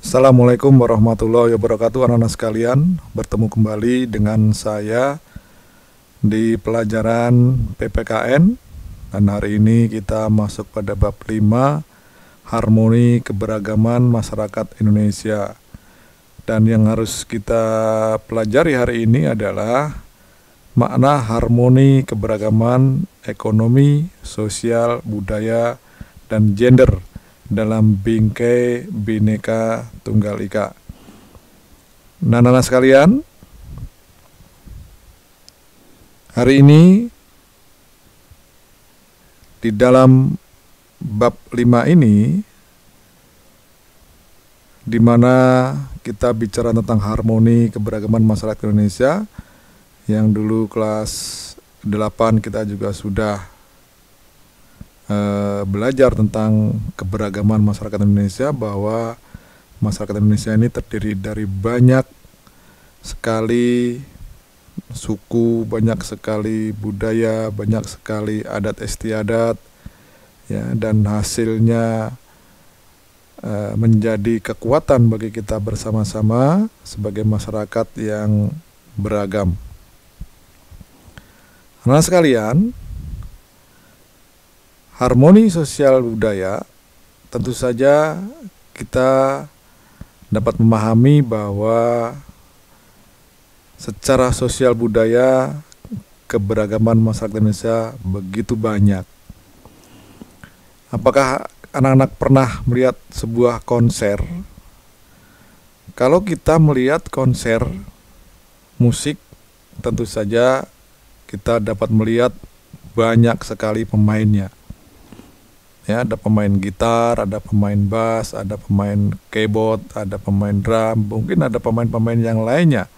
Assalamualaikum warahmatullahi wabarakatuh, anak-anak sekalian. Bertemu kembali dengan saya di pelajaran PPKN. Dan hari ini kita masuk pada bab 5, Harmoni Keberagaman Masyarakat Indonesia. Dan yang harus kita pelajari hari ini adalah makna harmoni keberagaman ekonomi, sosial, budaya, dan gender dalam bingkai Bhinneka Tunggal Ika. Nah, anak sekalian, hari ini di dalam bab 5 ini, di mana kita bicara tentang harmoni keberagaman masyarakat Indonesia, yang dulu kelas 8 kita juga sudah belajar tentang keberagaman masyarakat Indonesia, bahwa masyarakat Indonesia ini terdiri dari banyak sekali suku, banyak sekali budaya, banyak sekali adat istiadat, ya, dan hasilnya menjadi kekuatan bagi kita bersama-sama sebagai masyarakat yang beragam. Nah sekalian, harmoni sosial budaya, tentu saja kita dapat memahami bahwa secara sosial budaya keberagaman masyarakat Indonesia begitu banyak. Apakah anak-anak pernah melihat sebuah konser? Kalau kita melihat konser musik, tentu saja kita dapat melihat banyak sekali pemainnya. Ya, ada pemain gitar, ada pemain bass, ada pemain keyboard, ada pemain drum, mungkin ada pemain-pemain yang lainnya.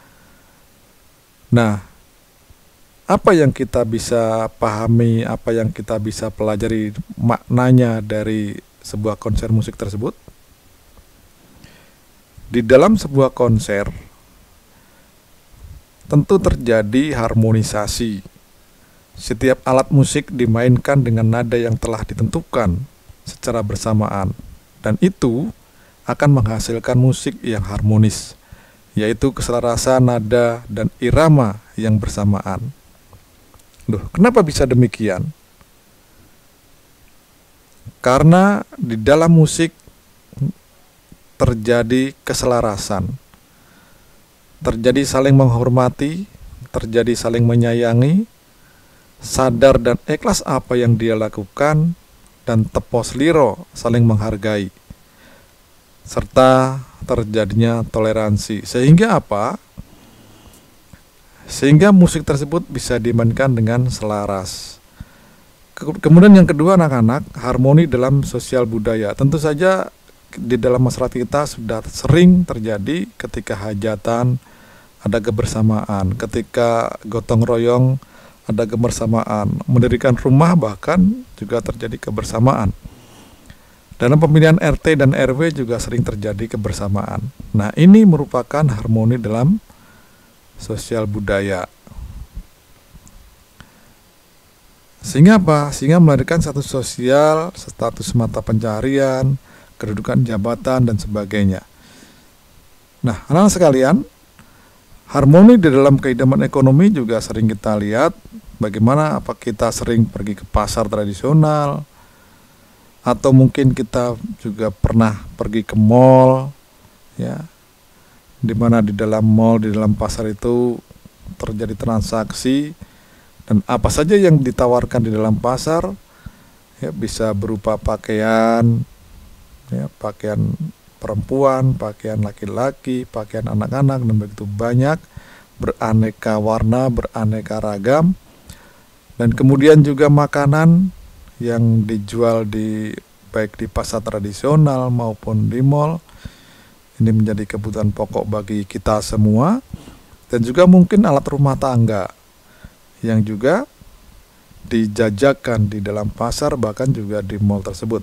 Nah, apa yang kita bisa pahami, apa yang kita bisa pelajari maknanya dari sebuah konser musik tersebut? Di dalam sebuah konser tentu terjadi harmonisasi. Setiap alat musik dimainkan dengan nada yang telah ditentukan secara bersamaan, dan itu akan menghasilkan musik yang harmonis, yaitu keselarasan nada dan irama yang bersamaan. Kenapa bisa demikian? Karena di dalam musik terjadi keselarasan, terjadi saling menghormati, terjadi saling menyayangi, sadar dan ikhlas apa yang dia lakukan, dan tepos liro saling menghargai, serta terjadinya toleransi. Sehingga apa? Sehingga musik tersebut bisa dimainkan dengan selaras. Kemudian yang kedua, anak-anak, harmoni dalam sosial budaya. Tentu saja di dalam masyarakat kita sudah sering terjadi ketika hajatan ada kebersamaan, ketika gotong royong ada kebersamaan, mendirikan rumah bahkan juga terjadi kebersamaan. Dalam pemilihan RT dan RW juga sering terjadi kebersamaan. Nah, ini merupakan harmoni dalam sosial budaya. Sehingga apa? Sehingga melahirkan status sosial, status mata pencaharian, kedudukan jabatan, dan sebagainya. Nah, anak-anak sekalian, harmoni di dalam kehidupan ekonomi juga sering kita lihat. Bagaimana, apa kita sering pergi ke pasar tradisional, atau mungkin kita juga pernah pergi ke mall, ya, dimana di dalam mall, di dalam pasar itu terjadi transaksi, dan apa saja yang ditawarkan di dalam pasar, ya, bisa berupa pakaian, ya, pakaian perempuan, pakaian laki-laki, pakaian anak-anak, dan begitu banyak, beraneka warna, beraneka ragam. Dan kemudian juga makanan yang dijual baik di pasar tradisional maupun di mall. Ini menjadi kebutuhan pokok bagi kita semua. Dan juga mungkin alat rumah tangga yang juga dijajakan di dalam pasar, bahkan juga di mall tersebut.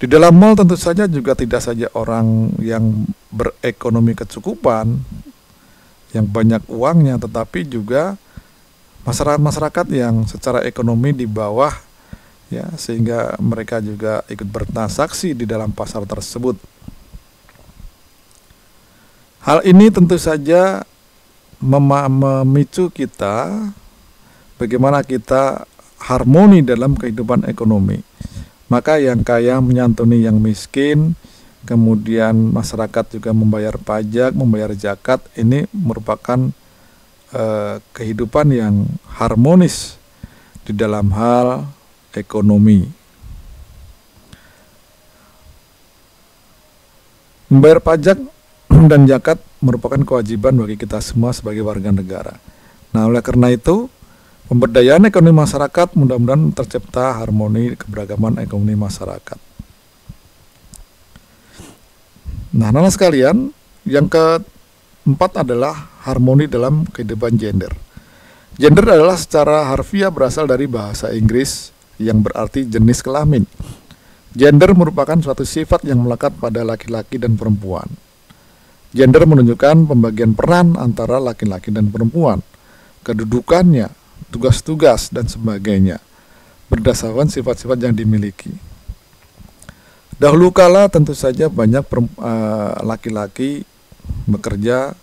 Di dalam mall tentu saja juga tidak saja orang yang berekonomi kecukupan, yang banyak uangnya, tetapi juga masyarakat yang secara ekonomi di bawah, ya, sehingga mereka juga ikut bertransaksi di dalam pasar tersebut. Hal ini tentu saja memicu kita bagaimana kita harmoni dalam kehidupan ekonomi. Maka yang kaya menyantuni yang miskin, kemudian masyarakat juga membayar pajak, membayar zakat. Ini merupakan kehidupan yang harmonis di dalam hal ekonomi. Membayar pajak dan zakat merupakan kewajiban bagi kita semua sebagai warga negara. Nah, oleh karena itu, pemberdayaan ekonomi masyarakat mudah-mudahan tercipta harmoni keberagaman ekonomi masyarakat. Nah, anak sekalian, yang keempat adalah harmoni dalam kehidupan gender. Gender adalah secara harfiah berasal dari bahasa Inggris yang berarti jenis kelamin. Gender merupakan suatu sifat yang melekat pada laki-laki dan perempuan. Gender menunjukkan pembagian peran antara laki-laki dan perempuan, kedudukannya, tugas-tugas, dan sebagainya, berdasarkan sifat-sifat yang dimiliki. Dahulu kala tentu saja banyak laki-laki bekerja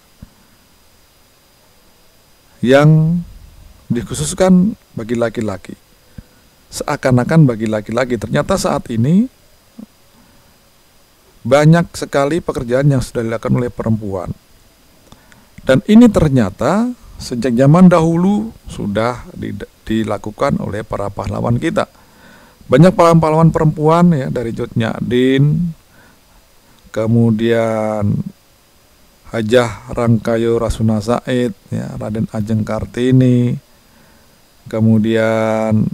yang dikhususkan bagi laki-laki, seakan-akan bagi laki-laki. Ternyata saat ini banyak sekali pekerjaan yang sudah dilakukan oleh perempuan. Dan ini ternyata sejak zaman dahulu sudah dilakukan oleh para pahlawan kita. Banyak pahlawan perempuan ya, dari Cut Nyak-Dien, kemudian Hajah Rangkayo Rasuna Said, ya, Raden Ajeng Kartini, kemudian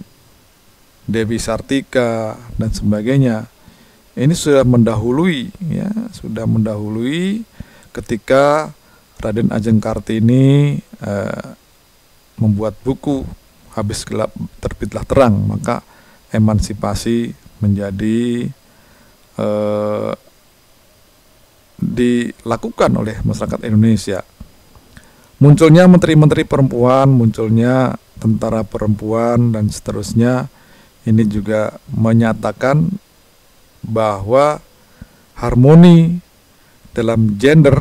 Dewi Sartika dan sebagainya. Ini sudah mendahului, ya, sudah mendahului ketika Raden Ajeng Kartini membuat buku Habis Gelap Terbitlah Terang, maka emansipasi menjadi dilakukan oleh masyarakat Indonesia. Munculnya menteri-menteri perempuan, munculnya tentara perempuan, dan seterusnya. Ini juga menyatakan bahwa harmoni dalam gender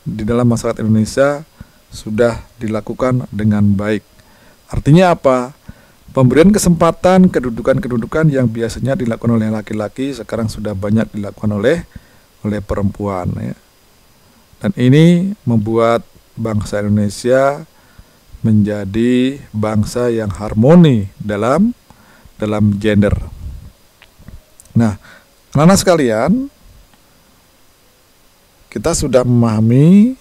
di dalam masyarakat Indonesia sudah dilakukan dengan baik. Artinya apa? Pemberian kesempatan kedudukan-kedudukan yang biasanya dilakukan oleh laki-laki sekarang sudah banyak dilakukan oleh perempuan, ya. Dan ini membuat bangsa Indonesia menjadi bangsa yang harmoni dalam gender. Nah, anak-anak sekalian, kita sudah memahami,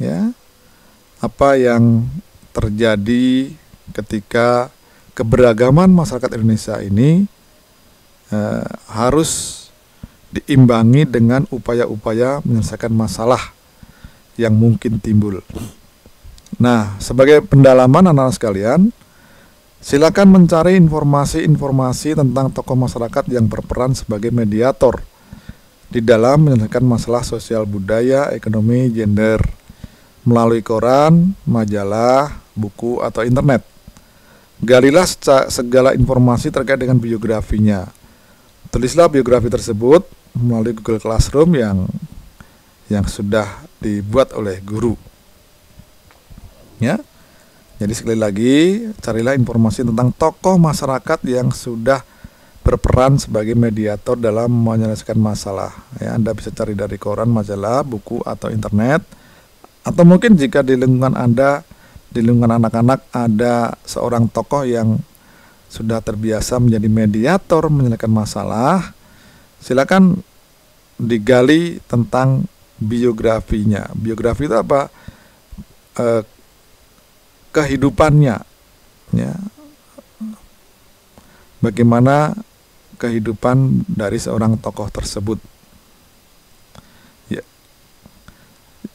ya, apa yang terjadi ketika keberagaman masyarakat Indonesia ini harus diimbangi dengan upaya-upaya menyelesaikan masalah yang mungkin timbul. Nah, sebagai pendalaman anak-anak sekalian, silakan mencari informasi-informasi tentang tokoh masyarakat yang berperan sebagai mediator di dalam menyelesaikan masalah sosial budaya, ekonomi, gender melalui koran, majalah, buku, atau internet. Galilah segala informasi terkait dengan biografinya. Tulislah biografi tersebut melalui Google Classroom yang sudah dibuat oleh guru. Ya. Jadi sekali lagi, carilah informasi tentang tokoh masyarakat yang sudah berperan sebagai mediator dalam menyelesaikan masalah. Ya, Anda bisa cari dari koran, majalah, buku, atau internet. Atau mungkin jika di lingkungan Anda, di lingkungan anak-anak ada seorang tokoh yang sudah terbiasa menjadi mediator menyelesaikan masalah, silakan digali tentang biografinya. Biografi itu apa? Kehidupannya, ya. Bagaimana kehidupan dari seorang tokoh tersebut. Ya.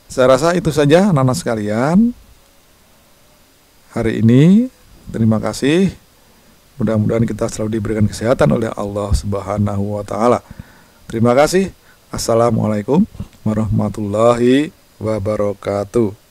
Saya rasa itu saja anak-anak sekalian hari ini. Terima kasih. Mudah-mudahan kita selalu diberikan kesehatan oleh Allah Subhanahu wa Ta'ala. Terima kasih. Assalamualaikum warahmatullahi wabarakatuh.